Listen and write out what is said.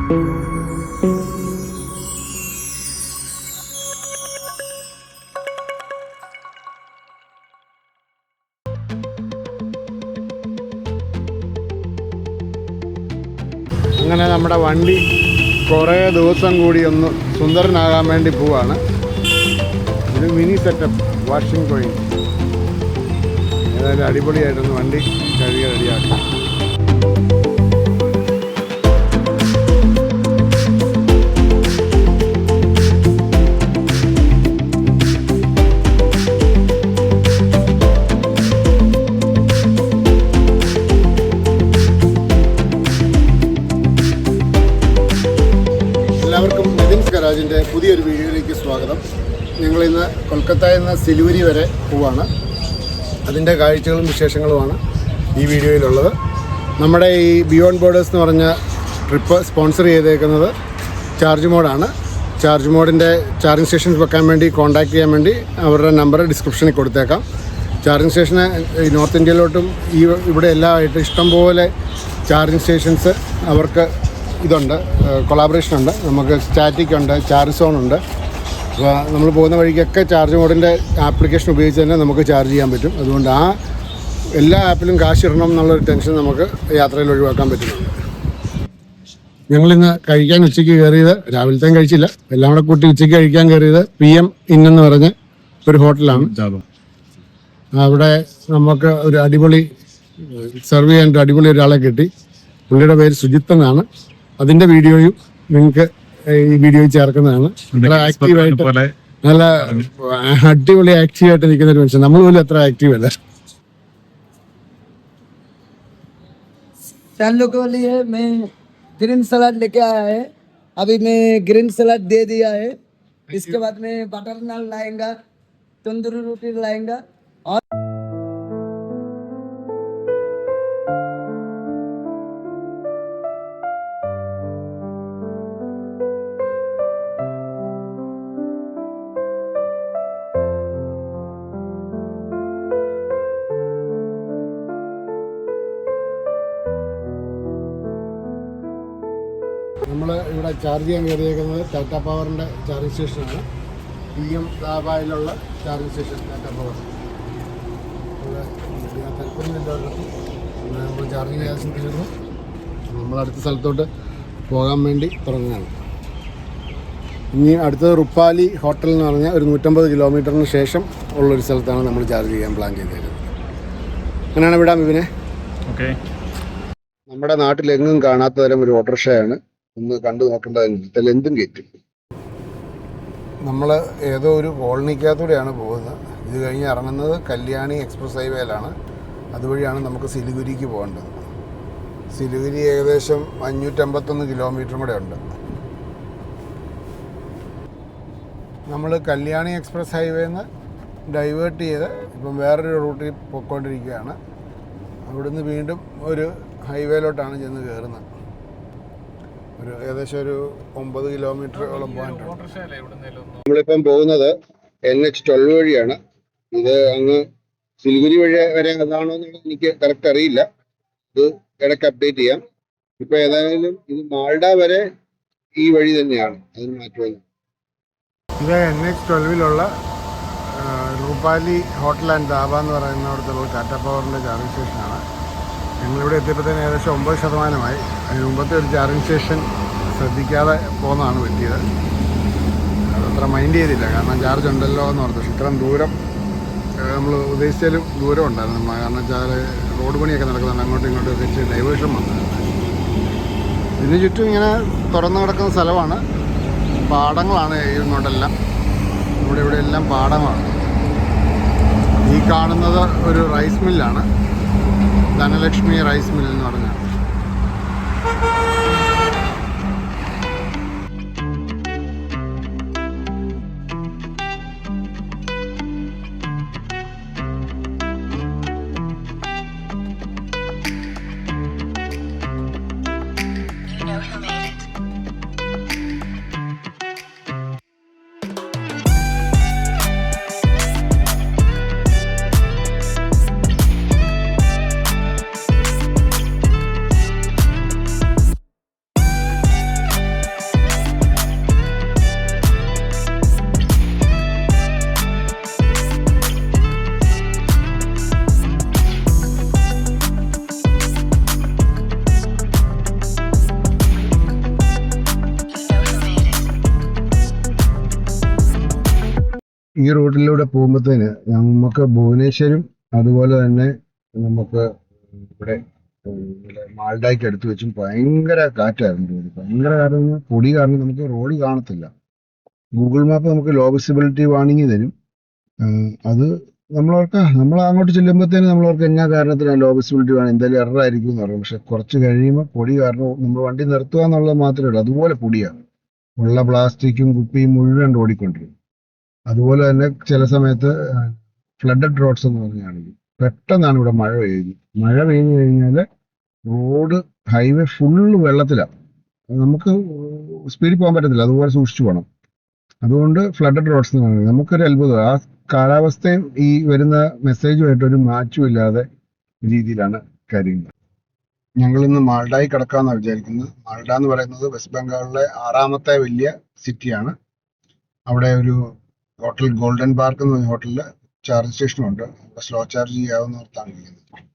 അങ്ങനെ നമ്മുടെ വണ്ടി കുറേ ദിവസം കൂടി ഒന്ന് സുന്ദരനാകാൻ വേണ്ടി പോവാണ്. ഒരു മിനി സെറ്റപ്പ് വാഷിംഗ് പോയിന്റ്. ഏതായാലും അടിപൊളിയായിട്ടൊന്ന് വണ്ടി കഴുകി റെഡിയാക്കാം. എല്ലാവർക്കും നിതിൻസ് ഗരാജിൻ്റെ പുതിയൊരു വീഡിയോയിലേക്ക് സ്വാഗതം. ഞങ്ങളിന്ന് കൊൽക്കത്തയിൽ നിന്ന് സിലിഗുരി വരെ പോവാണ്. അതിൻ്റെ കാഴ്ചകളും വിശേഷങ്ങളുമാണ് ഈ വീഡിയോയിലുള്ളത്. നമ്മുടെ ഈ ബിയോണ്ട് ബോർഡേഴ്സ് എന്ന് പറഞ്ഞ ട്രിപ്പ് സ്പോൺസർ ചെയ്തേക്കുന്നത് ചാർജ് മോഡാണ്. ചാർജ് മോഡിൻ്റെ ചാർജിങ് സ്റ്റേഷൻസ് വെക്കാൻ വേണ്ടി കോൺടാക്ട് ചെയ്യാൻ വേണ്ടി അവരുടെ നമ്പർ ഡിസ്ക്രിപ്ഷനിൽ കൊടുത്തേക്കാം. ചാർജിങ് സ്റ്റേഷന് നോർത്ത് ഇന്ത്യയിലോട്ടും ഇവിടെ എല്ലാമായിട്ട് ഇഷ്ടംപോലെ ചാർജിങ് സ്റ്റേഷൻസ് അവർക്ക് ഇതുണ്ട്, കൊളാബറേഷൻ ഉണ്ട്. നമുക്ക് സ്റ്റാറ്റിക് ഉണ്ട്, ചാർജ് സോൺ ഉണ്ട്. അപ്പോൾ നമ്മൾ പോകുന്ന വഴിക്കൊക്കെ ചാർജ് മോഡിൻ്റെ ആപ്ലിക്കേഷൻ ഉപയോഗിച്ച് തന്നെ നമുക്ക് ചാർജ് ചെയ്യാൻ പറ്റും. അതുകൊണ്ട് ആ എല്ലാ ആപ്പിലും കാശ് ഇടണം എന്നുള്ളൊരു ടെൻഷൻ നമുക്ക് യാത്രയിൽ ഒഴിവാക്കാൻ പറ്റുന്നുണ്ട്. ഞങ്ങളിന്ന് കഴിക്കാൻ ഉച്ചയ്ക്ക് കയറിയത്, രാവിലത്തെയും കഴിച്ചില്ല, എല്ലാം കൂടെ കൂട്ടി ഉച്ചയ്ക്ക് കഴിക്കാൻ കയറിയത് PM Inn എന്ന് പറഞ്ഞ ഒരു ഹോട്ടലാണ്. അവിടെ നമുക്ക് ഒരു അടിപൊളി സെർവ് ചെയ്യാൻ ഒരു അടിപൊളി ഒരാളെ കിട്ടി. പുള്ളിയുടെ പേര് സുജിത്ത് എന്നാണ്. അതിൻ്റെ വീഡിയോയും നിങ്ങൾക്ക് ഈ വീഡിയോയിൽ ചേർക്കുന്നതാണ്. നല്ല ആക്റ്റീവായിട്ട്, നല്ല അടിപൊളി ആക്റ്റീവായിട്ട് നിൽക്കുന്ന ഒരു മനുഷ്യൻ. നമ്മൾ പോലും അത്ര ആക്റ്റീവ് അല്ല. लोगों के लिए मैं ग्रीन सलाद लेके आया है. अभी मैं ग्रीन सलाद दे दिया है. इसके बाद में बटर नान लाएगा, तंदूरी रोटी लाएगा और നമ്മൾ ഇവിടെ ചാർജ് ചെയ്യാൻ കയറിയേക്കുന്നത് ടാറ്റ പവറിൻ്റെ ചാർജിങ് സ്റ്റേഷനാണ്. PM ദാബായിലുള്ള ചാർജിങ് സ്റ്റേഷൻ ടാറ്റ പവർ. നമ്മൾ ചാർജിങ് ഏകദേശം തീർന്നു. നമ്മളടുത്ത സ്ഥലത്തോട്ട് പോകാൻ വേണ്ടി തുടങ്ങുകയാണ്. ഇനി അടുത്തത് റുപ്പാലി ഹോട്ടൽ എന്ന് പറഞ്ഞാൽ ഒരു 150 കിലോമീറ്ററിന് ശേഷം ഉള്ളൊരു സ്ഥലത്താണ് നമ്മൾ ചാർജ് ചെയ്യാൻ പ്ലാൻ ചെയ്തിരുന്നത്. അങ്ങനെയാണ് വിടാം ഇവനെ. ഓക്കെ. നമ്മുടെ നാട്ടിലെങ്ങും കാണാത്ത തരം ഒരു ഓട്ടോറിക്ഷയാണ്. ഒന്ന് കണ്ടു നോക്കേണ്ടതില്ല, എന്തും കയറ്റും. നമ്മൾ ഏതോ ഒരു കോളനിക്കകത്തൂടെയാണ് പോകുന്നത്. ഇത് കഴിഞ്ഞ് ഇറങ്ങുന്നത് കല്യാണി എക്സ്പ്രസ് ഹൈവേയിലാണ്. അതുവഴിയാണ് നമുക്ക് സിലിഗുരിക്ക് പോകേണ്ടത്. സിലിഗുരി ഏകദേശം 551 കിലോമീറ്ററും കൂടെ ഉണ്ട്. നമ്മൾ കല്യാണി എക്സ്പ്രസ് ഹൈവേന്ന് ഡൈവേർട്ട് ചെയ്ത് ഇപ്പം വേറൊരു റൂട്ടിൽ പോയിക്കൊണ്ടിരിക്കുകയാണ്. അവിടുന്ന് വീണ്ടും ഒരു ഹൈവേയിലോട്ടാണ് ചെന്ന് കയറുന്നത്. ഒരു ഏകദേശം ഒരു 9 കിലോമീറ്ററോളം പോകാനുണ്ട്. നമ്മളിപ്പം പോകുന്നത് NH12 വഴിയാണ്. ഇത് അങ്ങ് സിലിഗുരി വഴി വരെ അതാണോ എന്നുള്ളത് എനിക്ക് കറക്റ്റ് അറിയില്ല. ഇത് ഇടയ്ക്ക് അപ്ഡേറ്റ് ചെയ്യാം. ഇപ്പം ഏതായാലും ഇത് മാൾഡ വരെ ഈ വഴി തന്നെയാണ്, അതിന് മാറ്റമില്ല. ഇത് NH12 റൂപാലി ഹോട്ടൽ ആൻഡ് ദാബ എന്ന് പറയുന്നിടത്തുള്ള ടാറ്റ പവറിൻ്റെ ചാർജിങ് സ്റ്റേഷനാണ്. ഞങ്ങളിവിടെ എത്തിയപ്പോഴത്തേന് ഏകദേശം 90%. അതിന് മുമ്പത്തെ ഒരു ചാർജിങ് സ്റ്റേഷൻ ശ്രദ്ധിക്കാതെ പോകുന്നതാണ് പറ്റിയത്. അതത്ര മൈൻഡ് ചെയ്തില്ല, കാരണം ചാർജ് ഉണ്ടല്ലോ എന്ന് ഓർത്തു. പക്ഷെ ഇത്രയും ദൂരം നമ്മൾ ഉദ്ദേശിച്ചാലും ദൂരം ഉണ്ടായിരുന്നു. കാരണം വെച്ചാൽ റോഡ് പണിയൊക്കെ നടക്കുന്നുണ്ട്, അങ്ങോട്ടും ഇങ്ങോട്ടും ഒക്കെ ഡൈവേർഷൻ വന്നത്. ഇതിന് ചുറ്റും ഇങ്ങനെ തുറന്നു കിടക്കുന്ന സ്ഥലമാണ്. പാടങ്ങളാണ് ഇങ്ങോട്ടെല്ലാം. ഇവിടെ എല്ലാം പാടമാണ്. ഈ കാണുന്നത് ഒരു റൈസ് മില്ലാണ്, ധനലക്ഷ്മി റൈസ് മിൽ എന്ന് പറഞ്ഞാൽ. ഈ റൂട്ടിലൂടെ പോകുമ്പോഴത്തേന് നമുക്ക് ഭുവനേശ്വരും അതുപോലെ തന്നെ നമുക്ക് ഇവിടെ ഇവിടെ മാൾഡായ്ക്ക് അടുത്ത് വെച്ചും ഭയങ്കര കാറ്റായിരുന്നു റോഡ്. ഭയങ്കര കാറ്റ് പൊടി കാരണം നമുക്ക് റോഡ് കാണത്തില്ല. ഗൂഗിൾ മാപ്പ് നമുക്ക് ലോ വിസിബിലിറ്റി വാർണിംഗ് തരും. അത് നമ്മൾ അങ്ങോട്ട് ചെല്ലുമ്പോഴത്തേനും നമ്മളവർക്ക് എന്നാ കാരണത്തിനാണ് ലോ വിസിബിലിറ്റി വേണം, എന്തായാലും എറർ ആയിരിക്കും എന്ന് പറയും. പക്ഷെ കുറച്ച് കഴിയുമ്പോൾ പൊടി കാരണം നമ്മൾ വണ്ടി നിർത്തുക എന്നുള്ളത് മാത്രമേ ഉള്ളൂ. അതുപോലെ പൊടിയാണ്. ഉള്ള പ്ലാസ്റ്റിക്കും കുപ്പിയും മുഴുവൻ ഓടിക്കൊണ്ടിരും. അതുപോലെ തന്നെ ചില സമയത്ത് ഫ്ലഡഡ് റോഡ്സ് എന്ന് പറഞ്ഞാണെങ്കിൽ പെട്ടെന്നാണ് ഇവിടെ മഴ പെയ്യുന്നത്. മഴ പെയ്തു കഴിഞ്ഞാൽ റോഡ് ഹൈവേ ഫുള്ള് വെള്ളത്തിലാണ്. നമുക്ക് സ്പീഡിൽ പോകാൻ പറ്റത്തില്ല. അതുപോലെ സൂക്ഷിച്ചു പോകണം. അതുകൊണ്ട് ഫ്ലഡഡ് റോഡ്സ് എന്ന് പറയുന്നത് നമുക്കൊരു അത്ഭുതം. ആ കാലാവസ്ഥയും ഈ വരുന്ന മെസ്സേജുമായിട്ട് ഒരു മാച്ചും ഇല്ലാതെ രീതിയിലാണ് കാര്യങ്ങൾ. ഞങ്ങളിന്ന് മാൾഡായി കിടക്കാമെന്നാണ് വിചാരിക്കുന്നത്. മാൾഡ എന്ന് പറയുന്നത് വെസ്റ്റ് ബംഗാളിലെ 6ാമത്തെ വലിയ സിറ്റിയാണ്. അവിടെ ഒരു ഹോട്ടൽ ഗോൾഡൻ പാർക്ക് എന്ന ഹോട്ടലിൽ ചാർജ് സ്റ്റേഷനുണ്ട്. അവിടെ സ്ലോ ചാർജ് ചെയ്യാവുന്നവർത്താണ് ഇരിക്കുന്നത്.